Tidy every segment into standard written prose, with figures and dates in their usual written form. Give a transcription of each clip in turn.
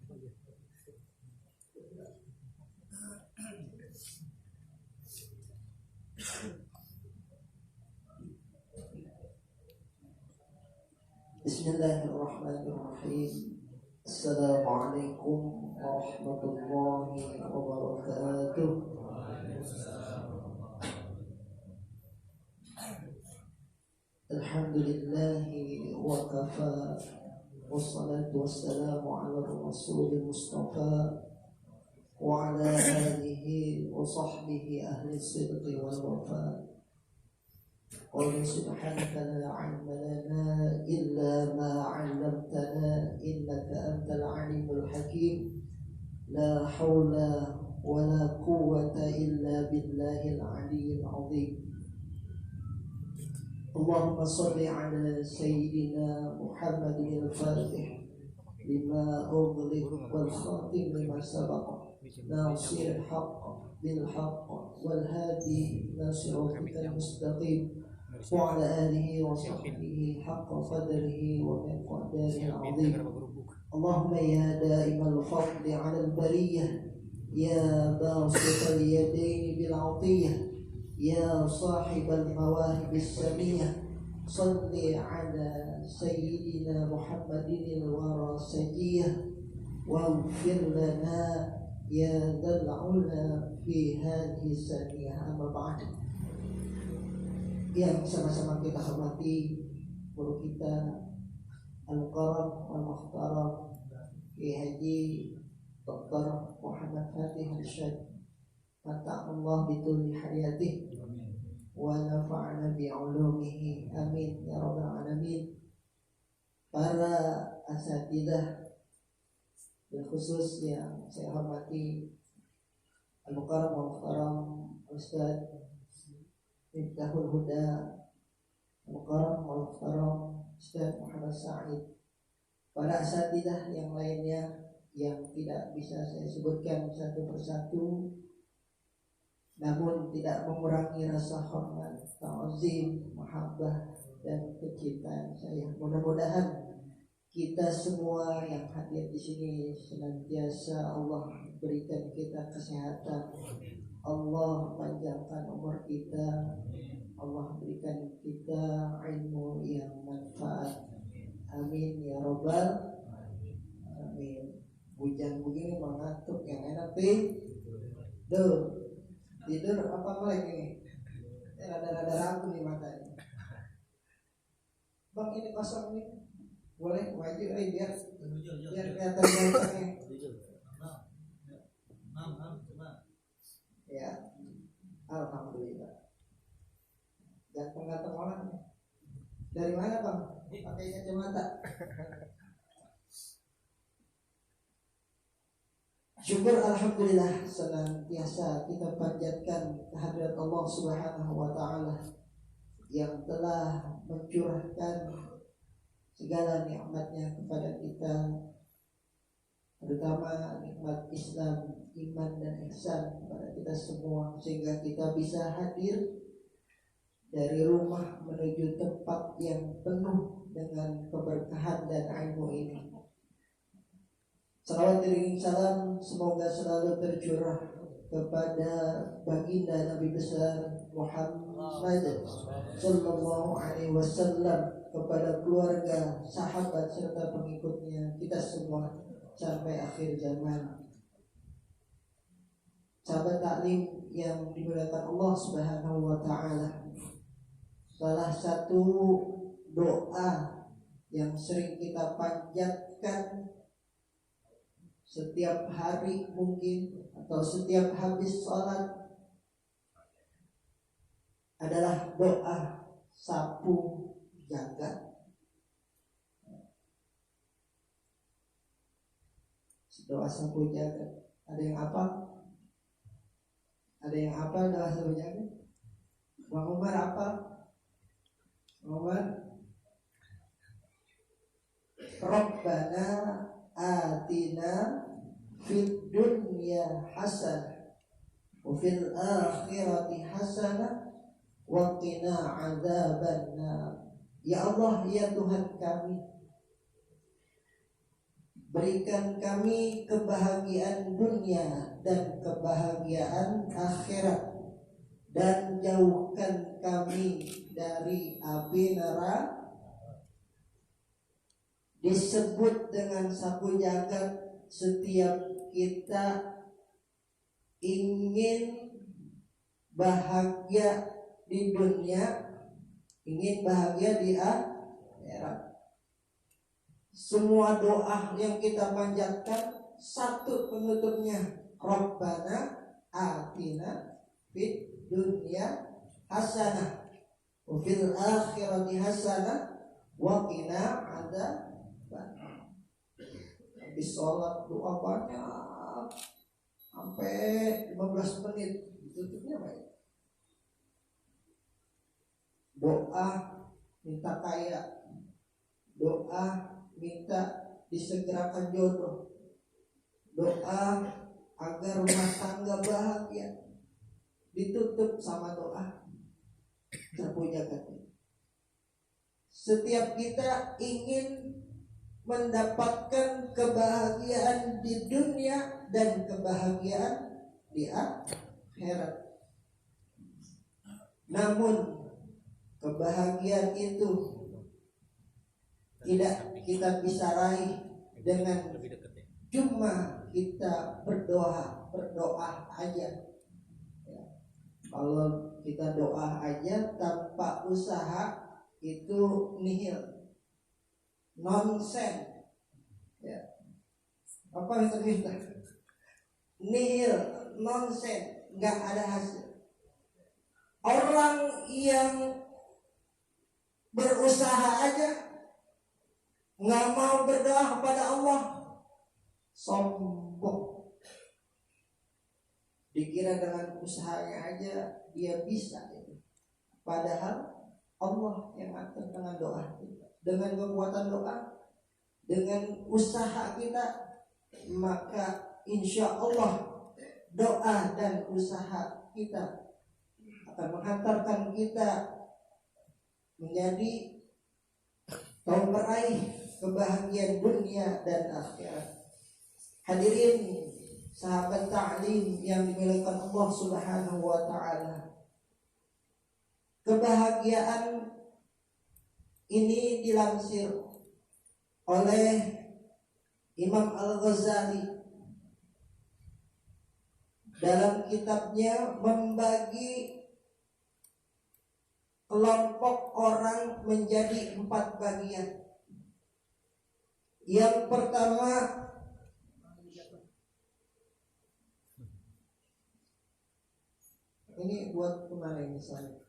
Bismillahirrahmanirrahim. Assalamualaikum warahmatullahi wabarakatuh. Alhamdulillahi wa kafa, wassalatu wassalamu ala rasulil mustafa wa ala alihi wa sahbihi ahli sidqi wal wafa. Qul subhanaka la ilma lana illa ma 'allamtana innaka antal alimul hakim. La haula wa la quwwata illa billahil aliyyil azim. Allahumma shalli ala sayyidina Muhammadin al-Fatih lima ughliqa wal khatim lima sabaqa nasiril haqq bil haqq wal hadi ila siratal mustaqim wa ala alihi wa sahbihi haqqa qadrihi wa miqdarihi al-'azim. Allahumma ya da'imal fadli 'ala al-bariyyah ya basital yadaini bil 'atiyah ya sahibal mawahib as-samiyah salli 'ala sayyidina Muhammadin al-wara sajiyah waghfir lana ya dzal 'ula fi hadhihi saniyah. Amma ba'd. Yang sama-sama kita hormati guru kita Al-Mukarram Al-Mukhtaram Kiai Haji Dr. Muhammad Fatih Al-Syed, mata'allah bitul hayatih wa nafa'ana bi'ulumihi, amin ya rabbal alamin. Para asatidzah, khusus yang saya hormati Al-Mukarram Al-Mukhtaram Ustaz Miftahul Huda Al-Mukarram Al-Mukhtaram Ustaz Muhammad Sa'id, para asatidzah yang lainnya yang tidak bisa saya sebutkan satu persatu, namun tidak mengurangi rasa hormat, ta'zim, mahabbah dan kecintaan saya. Mudah-mudahan kita semua yang hadir di sini senantiasa Allah berikan kita kesehatan, Allah panjangkan umur kita, Allah berikan kita ilmu yang manfaat. Amin ya robbal amin. Hujan begini mengantuk, yang enak tidur apa lagi? Rada-rada ragu nih matanya. Bang, ini kosong nih, boleh maju biar kelihatan gantengnya. Ya, alhamdulillah. Ganteng-ganteng orang. Dari mana bang? Pakai kacamata. Syukur alhamdulillah senantiasa kita panjatkan kehadirat Allah Subhanahu wa taala yang telah mencurahkan segala nikmatnya kepada kita, terutama nikmat Islam, iman dan ihsan kepada kita semua, sehingga kita bisa hadir dari rumah menuju tempat yang penuh dengan keberkahan dan ilmu ini. Salawat iring salam semoga selalu tercurah kepada baginda Nabi besar Muhammad sallallahu alaihi wasallam, kepada keluarga, sahabat serta pengikutnya, kita semua sampai akhir zaman. Sahabat taklim yang dimuliakan Allah Subhanahu wa taala, salah satu doa yang sering kita panjatkan setiap hari mungkin atau setiap habis sholat adalah doa sapu jagat. Doa sapu jagat. Ada yang apa? Ada yang apa doa sapu jagat? Bang Umar apa? Umar, Rabbana atina fid dunya hasanah wa fil akhirati hasanah wa qina adzabannar. Ya Allah, ya Tuhan kami, berikan kami kebahagiaan dunia dan kebahagiaan akhirat, dan jauhkan kami dari api neraka. Disebut dengan sapu jagat setiap kita ingin bahagia di dunia, ingin bahagia di akhirat. Semua doa yang kita panjatkan, satu penutupnya, Rabbana atina fid dunya hasanah wa fil akhirati hasanah wa qina adzabannar. Habis sholat doa banyak sampai 15 menit, tutupnya baik. Doa minta kaya, doa minta disegerakan jodoh, doa agar rumah tangga bahagia, ditutup sama doa sapu jagat. Setiap kita ingin mendapatkan kebahagiaan di dunia dan kebahagiaan di akhirat. Namun kebahagiaan itu tidak kita bisa raih dengan cuma kita berdoa aja. Ya. Kalau kita doa aja tanpa usaha itu nihil, nonsen. Ya. Apa yang terjadi? Nihil, nonsen, nggak ada hasil. Orang yang berusaha aja nggak mau berdoa kepada Allah, sombong. Dikira dengan usahanya aja dia bisa itu. Padahal Allah yang atur dengan doa kita, dengan kekuatan doa, dengan usaha kita, maka insya Allah doa dan usaha kita akan menghantarkan kita menjadi atau meraih kebahagiaan dunia dan akhirat. Hadirin sahabat ta'lim yang dimuliakan Allah Subhanahu wa taala. Kebahagiaan ini dilansir oleh Imam Al-Ghazali dalam kitabnya membagi kelompok orang menjadi 4 bagian. Yang pertama, ini buat kemarin misalnya.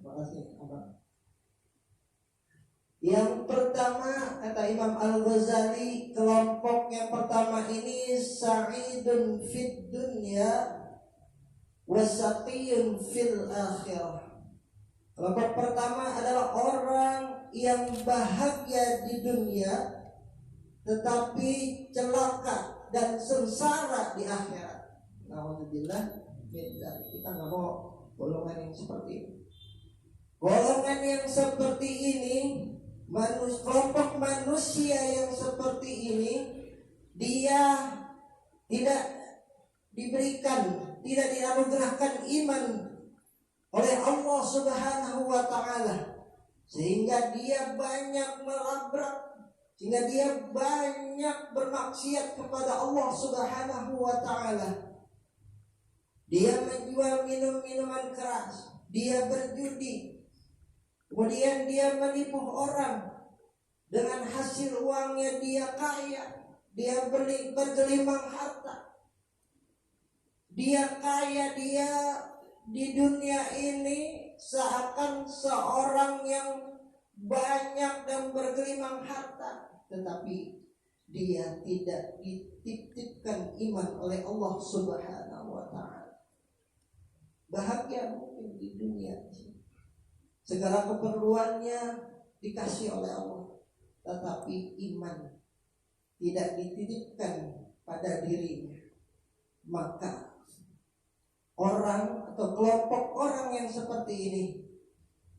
Makasih, Abang. Yang pertama kata Imam Al-Ghazali, kelompok yang pertama ini sa'idun fid dunya wasaqiyun fil akhirah. Kelompok pertama adalah orang yang bahagia di dunia tetapi celaka dan sengsara di akhirat. Alhamdulillah, kita nggak mau golongan yang seperti ini. Golongan yang seperti ini, kelompok manusia yang seperti ini, dia tidak diberikan, tidak dianugerahkan iman oleh Allah Subhanahu wa taala, sehingga dia banyak melabrak, sehingga dia banyak bermaksiat kepada Allah Subhanahu wa taala. Dia menjual minuman keras, dia berjudi, kemudian dia menipu orang, dengan hasil uangnya dia kaya, dia bergelimang harta, dia kaya, dia di dunia ini seakan seorang yang banyak dan bergelimang harta, tetapi dia tidak dititipkan iman oleh Allah Subhanahu wa taala. Bahagia mungkin di dunia, segala keperluannya dikasih oleh Allah, tetapi iman tidak dititipkan pada dirinya, maka orang atau kelompok orang yang seperti ini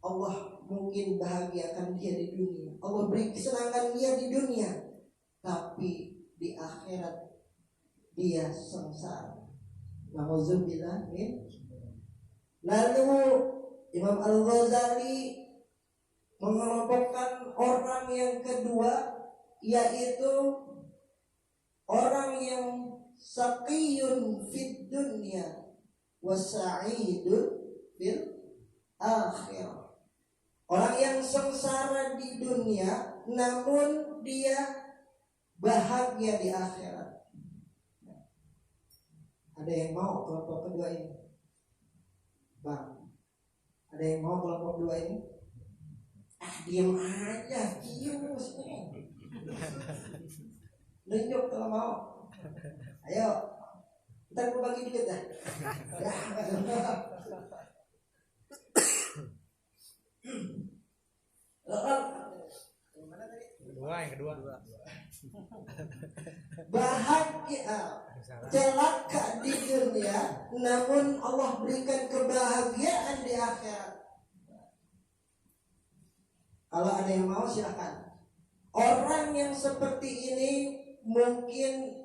Allah mungkin bahagiakan dia di dunia, Allah beri kesenangan dia di dunia, tapi di akhirat dia sengsara. Nauzubillah min. Lalu Imam Al-Ghazali mengelompokkan orang yang kedua, yaitu orang yang saqiyun fid dunya wa sa'idun fil akhirah. Orang yang sengsara di dunia namun dia bahagia di akhirat. Ada yang mau kelompok kedua ini? Bang, ada yang mau kelompok kedua ini? Diam aja, diam sini. Nunjuk kalau mau. Ayo, ntar gue bagi dikit dah. Yang kedua. Bahagia, celaka di dunia, namun Allah berikan kebahagiaan di akhirat. Kalau ada yang mau silakan. Orang yang seperti ini mungkin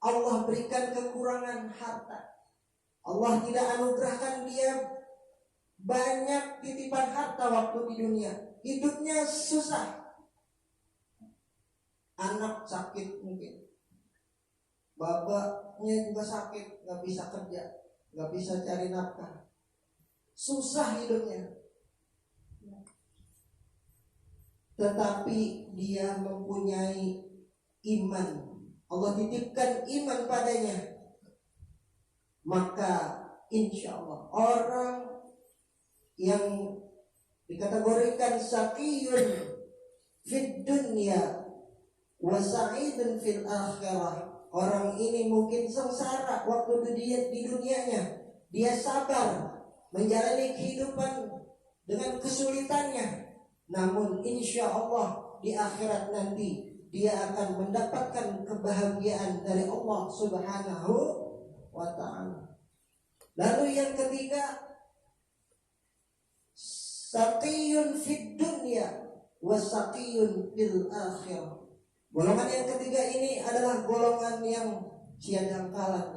Allah berikan kekurangan harta. Allah tidak anugerahkan dia banyak titipan harta waktu di dunia. Hidupnya susah. Anak sakit mungkin, bapaknya juga sakit, gak bisa kerja, gak bisa cari nafkah, susah hidupnya. Tetapi dia mempunyai iman, Allah titipkan iman padanya, maka insya Allah orang yang dikategorikan saqiyun fid dunya wa sa'idun fil akhirah, orang ini mungkin sengsara waktu di dunianya, dia sabar menjalani kehidupan dengan kesulitannya, namun insya Allah di akhirat nanti dia akan mendapatkan kebahagiaan dari Allah Subhanahu wa ta'ala. Lalu yang ketiga, saqiyun fid dunya wa saqiyun fil akhirah. Golongan yang ketiga ini adalah golongan yang siadangkala.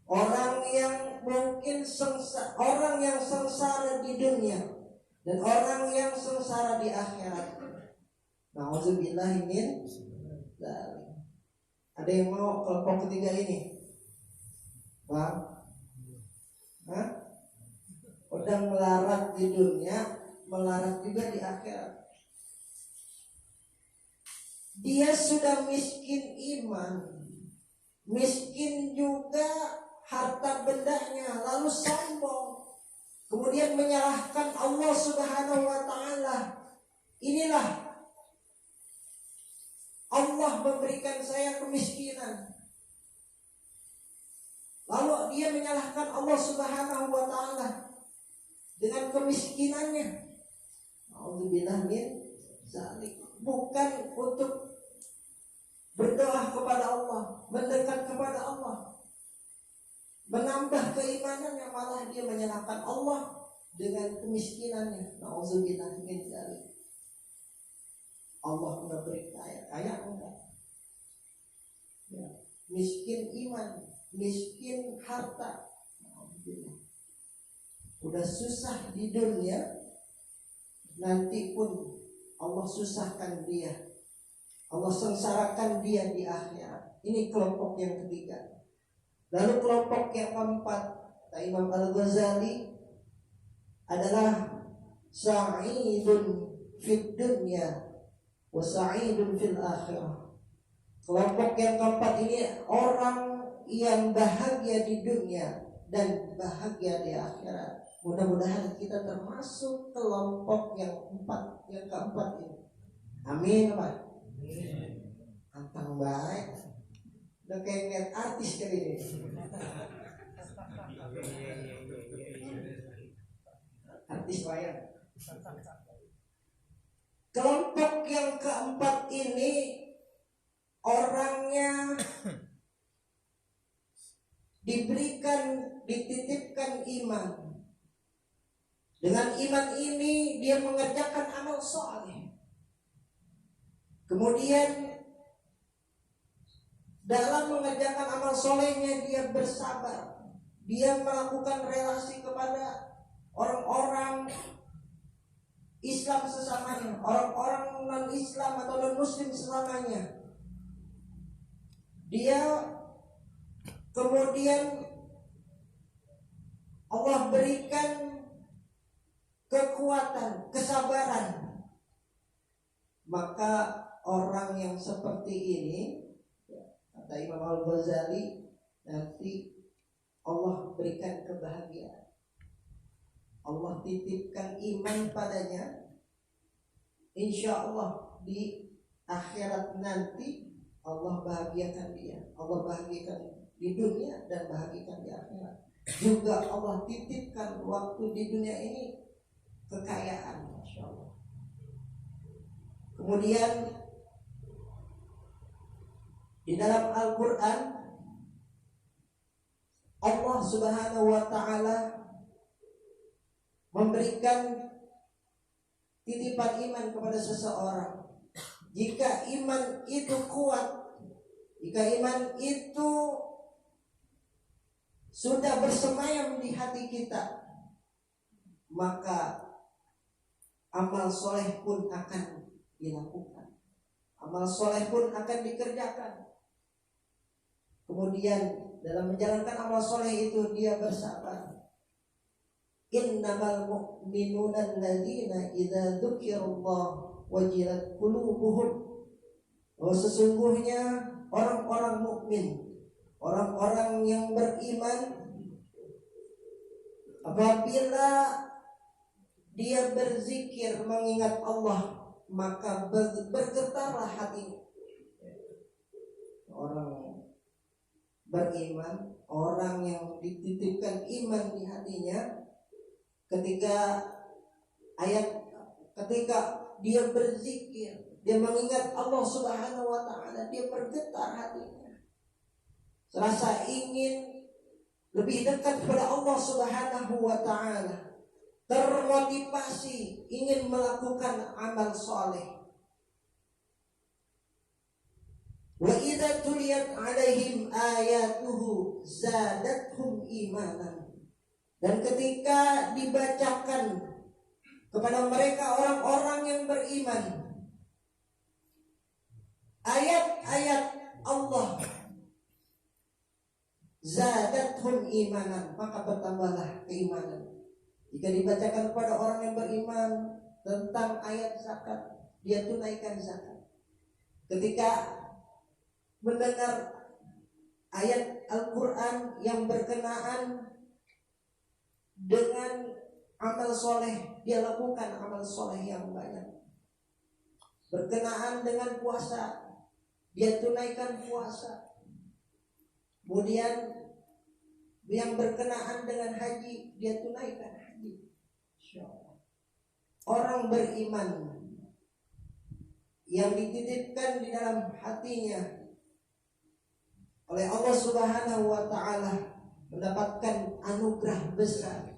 Orang yang mungkin orang yang sengsara di dunia dan orang yang sengsara di akhirat. Nauzubillahi min dzalik. Ada yang mau kelompok ketiga ini? Bang? Hah? Udah melarat di dunia, melarat juga di akhirat. Dia sudah miskin iman, miskin juga harta bendanya, lalu sombong, kemudian menyalahkan Allah Subhanahu wa ta'ala. Inilah Allah memberikan saya kemiskinan, lalu dia menyalahkan Allah Subhanahu wa ta'ala dengan kemiskinannya. Alhamdulillah min dzalik. Bukan untuk berdoa kepada Allah, mendekat kepada Allah, menambah keimanannya, malah dia menyalahkan Allah dengan kemiskinannya. Nauzubillah min dzalik. Allah enggak beri kaya enggak. Ya, miskin iman, miskin harta. Nauzubillah. Udah susah di dunia, nanti pun Allah susahkan dia, Allah sengsarakan dia di akhirat. Ini kelompok yang ketiga. Lalu kelompok yang keempat, Imam Al-Ghazali adalah sa'idun fid dunya wa sa'idun fil akhirah. Kelompok yang keempat ini orang yang bahagia di dunia dan bahagia di akhirat. Mudah-mudahan kita termasuk kelompok yang keempat ini. Amin, Pak. Antang baik. Udah kayak ngeliat artis kali ini. Artis wayang. Kelompok yang keempat ini orangnya dititipkan iman. Dengan iman ini dia mengerjakan amal soleh. Kemudian dalam mengerjakan amal solehnya dia bersabar. Dia melakukan relasi kepada orang-orang Islam sesamanya, orang-orang non-Islam atau non-Muslim sesamanya. Dia kemudian Allah berikan kekuatan, kesabaran. Maka orang yang seperti ini, kata Imam Al-Ghazali, nanti Allah berikan kebahagiaan. Allah titipkan iman padanya. Insya Allah di akhirat nanti Allah bahagiakan dia. Allah bahagiakan di dunia dan bahagiakan di akhirat. Juga Allah titipkan waktu di dunia ini kekayaan, Masya Allah. Kemudian di dalam Al-Quran Allah Subhanahu wa ta'ala memberikan titipan iman kepada seseorang. Jika iman itu kuat, jika iman itu sudah bersemayam di hati kita, maka amal soleh pun akan dilakukan. Amal soleh pun akan dikerjakan. Kemudian dalam menjalankan amal soleh itu dia bersabar. Innamal mu'minuna alladzina idza dzukirallah wajilat qulubuhum. Oh, sesungguhnya orang-orang mukmin, orang-orang yang beriman, apabila dia berzikir mengingat Allah, maka bergetarlah hatinya. Orang beriman, orang yang dititipkan iman di hatinya, ketika dia berzikir, dia mengingat Allah Subhanahu wa ta'ala, dia bergetar hatinya, serasa ingin lebih dekat kepada Allah Subhanahu wa ta'ala, termotivasi ingin melakukan amal soleh. Wa idza tuliyat alaihim ayatuhu zadatuhum imanan. Dan ketika dibacakan kepada mereka orang-orang yang beriman ayat-ayat Allah, zadatuhum imanan, maka bertambahlah keimanan. Jika dibacakan kepada orang yang beriman tentang ayat zakat, dia tunaikan zakat. Ketika mendengar ayat Al-Quran yang berkenaan dengan amal soleh, dia lakukan amal soleh yang banyak. Berkenaan dengan puasa, dia tunaikan puasa. Kemudian yang berkenaan dengan haji, dia tunaikan haji. Orang beriman yang dititipkan di dalam hatinya oleh Allah Subhanahu wa ta'ala mendapatkan anugerah besar,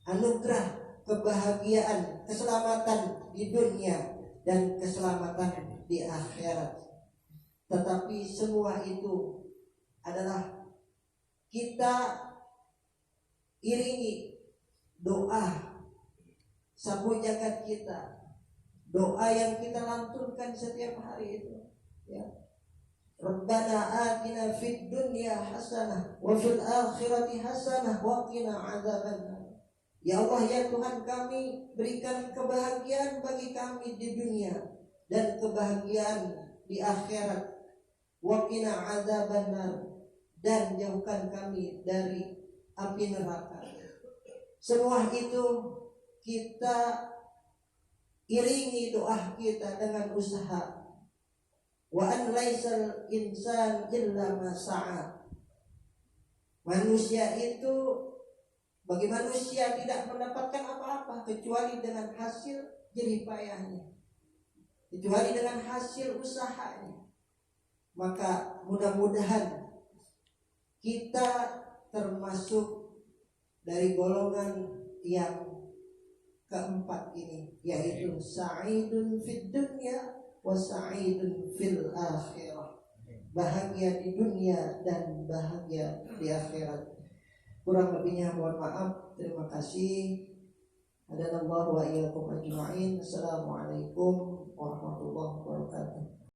anugerah kebahagiaan, keselamatan di dunia dan keselamatan di akhirat. Tetapi semua itu adalah kita iringi doa sabu jagat kita, doa yang kita lantunkan setiap hari itu, ya. Rabbana atina fid dunya hasanah wa fil akhirati hasanah wa qina adzabannar. Ya Allah, ya Tuhan kami, berikan kebahagiaan bagi kami di dunia dan kebahagiaan di akhirat. Wa qina adzabannar, dan jauhkan kami dari api neraka. Semua itu kita iringi doa kita dengan usaha. Wa an laisal insan illa ma sa'a. Manusia itu, bagi manusia tidak mendapatkan apa-apa kecuali dengan hasil jerih payahnya, kecuali dengan hasil usahanya. Maka mudah-mudahan kita termasuk dari golongan yang keempat ini, yaitu sa'idun fid dunya wa sa'idun fil akhirah. Bahagia di dunia dan bahagia di akhirat. Kurang lebihnya mohon maaf. Terima kasih. Hadanallahu wa iyyakum ajma'in. Assalamualaikum warahmatullahi wabarakatuh.